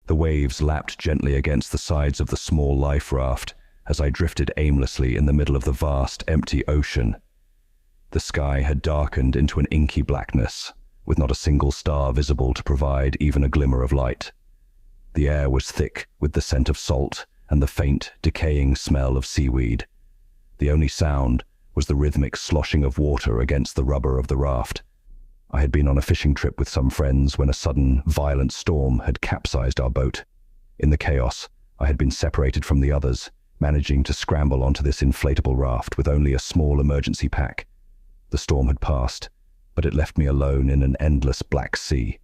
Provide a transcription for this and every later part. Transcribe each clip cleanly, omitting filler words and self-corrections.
The waves lapped gently against the sides of the small life raft as I drifted aimlessly in the middle of the vast, empty ocean. The sky had darkened into an inky blackness, with not a single star visible to provide even a glimmer of light. The air was thick with the scent of salt and the faint, decaying smell of seaweed. The only sound was the rhythmic sloshing of water against the rubber of the raft. I had been on a fishing trip with some friends when a sudden, violent storm had capsized our boat. In the chaos, I had been separated from the others, managing to scramble onto this inflatable raft with only a small emergency pack. The storm had passed, but it left me alone in an endless black sea.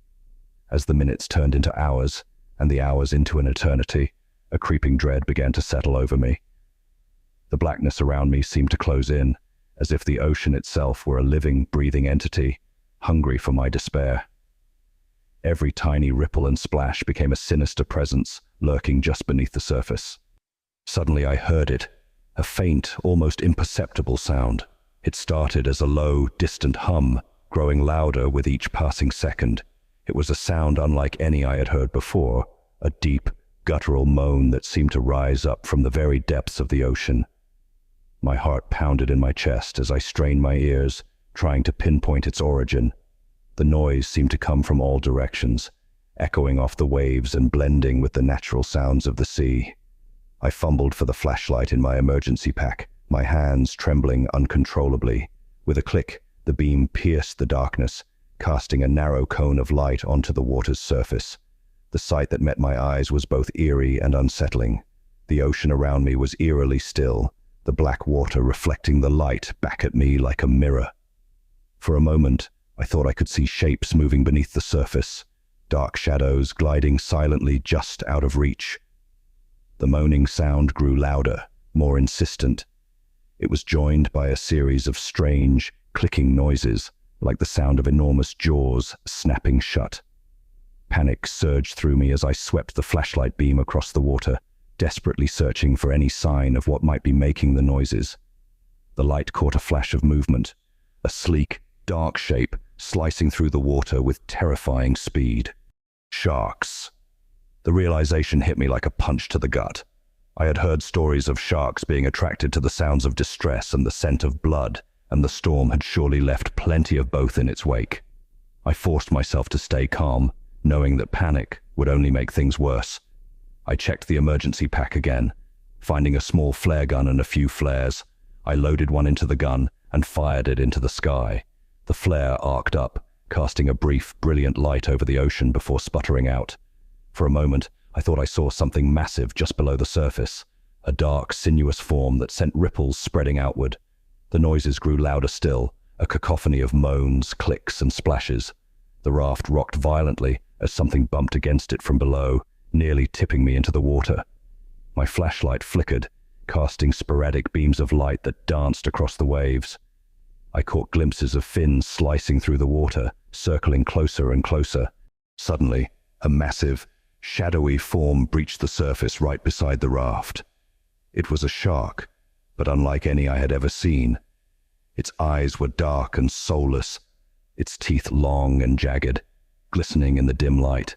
As the minutes turned into hours, and the hours into an eternity, a creeping dread began to settle over me. The blackness around me seemed to close in, as if the ocean itself were a living, breathing entity, hungry for my despair. Every tiny ripple and splash became a sinister presence lurking just beneath the surface. Suddenly I heard it, a faint, almost imperceptible sound. It started as a low, distant hum, growing louder with each passing second. It was a sound unlike any I had heard before, a deep, guttural moan that seemed to rise up from the very depths of the ocean. My heart pounded in my chest as I strained my ears, trying to pinpoint its origin. The noise seemed to come from all directions, echoing off the waves and blending with the natural sounds of the sea. I fumbled for the flashlight in my emergency pack, my hands trembling uncontrollably. With a click, the beam pierced the darkness, casting a narrow cone of light onto the water's surface. The sight that met my eyes was both eerie and unsettling. The ocean around me was eerily still, the black water reflecting the light back at me like a mirror. For a moment, I thought I could see shapes moving beneath the surface, dark shadows gliding silently just out of reach. The moaning sound grew louder, more insistent. It was joined by a series of strange, clicking noises, like the sound of enormous jaws snapping shut. Panic surged through me as I swept the flashlight beam across the water, desperately searching for any sign of what might be making the noises. The light caught a flash of movement, a sleek, dark shape slicing through the water with terrifying speed. Sharks. The realization hit me like a punch to the gut. I had heard stories of sharks being attracted to the sounds of distress and the scent of blood, and the storm had surely left plenty of both in its wake. I forced myself to stay calm, knowing that panic would only make things worse. I checked the emergency pack again. Finding a small flare gun and a few flares, I loaded one into the gun and fired it into the sky. The flare arced up, casting a brief, brilliant light over the ocean before sputtering out. For a moment, I thought I saw something massive just below the surface, a dark, sinuous form that sent ripples spreading outward. The noises grew louder still, a cacophony of moans, clicks, and splashes. The raft rocked violently as something bumped against it from below, nearly tipping me into the water. My flashlight flickered, casting sporadic beams of light that danced across the waves. I caught glimpses of fins slicing through the water, circling closer and closer. Suddenly, a massive, shadowy form breached the surface right beside the raft. It was a shark, but unlike any I had ever seen. Its eyes were dark and soulless, its teeth long and jagged, glistening in the dim light.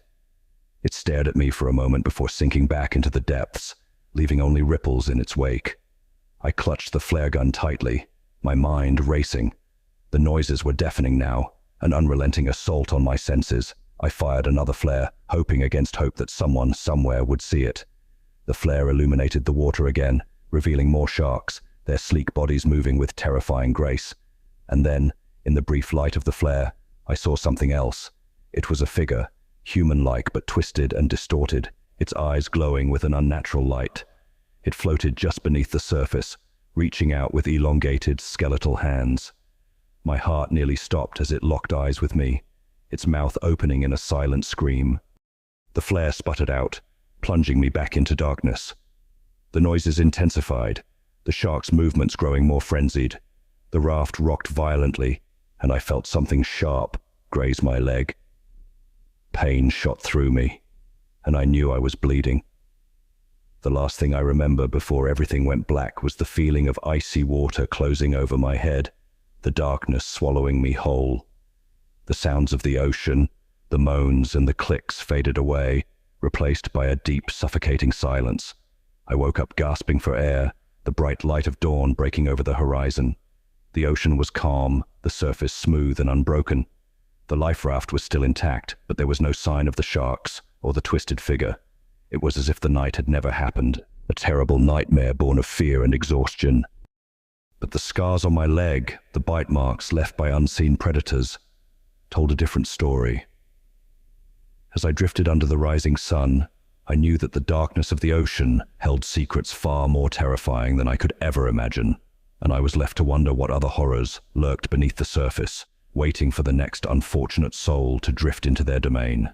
It stared at me for a moment before sinking back into the depths, leaving only ripples in its wake. I clutched the flare gun tightly, my mind racing. The noises were deafening now, an unrelenting assault on my senses. I fired another flare, hoping against hope that someone, somewhere, would see it. The flare illuminated the water again, revealing more sharks, their sleek bodies moving with terrifying grace. And then, in the brief light of the flare, I saw something else. It was a figure, human-like but twisted and distorted, its eyes glowing with an unnatural light. It floated just beneath the surface, reaching out with elongated, skeletal hands. My heart nearly stopped as it locked eyes with me, its mouth opening in a silent scream. The flare sputtered out, plunging me back into darkness. The noises intensified, the shark's movements growing more frenzied. The raft rocked violently, and I felt something sharp graze my leg. Pain shot through me, and I knew I was bleeding. The last thing I remember before everything went black was the feeling of icy water closing over my head, the darkness swallowing me whole. The sounds of the ocean, the moans and the clicks faded away, replaced by a deep, suffocating silence. I woke up gasping for air, the bright light of dawn breaking over the horizon. The ocean was calm, the surface smooth and unbroken. The life raft was still intact, but there was no sign of the sharks or the twisted figure. It was as if the night had never happened, a terrible nightmare born of fear and exhaustion. But the scars on my leg, the bite marks left by unseen predators, told a different story. As I drifted under the rising sun, I knew that the darkness of the ocean held secrets far more terrifying than I could ever imagine, and I was left to wonder what other horrors lurked beneath the surface, waiting for the next unfortunate soul to drift into their domain.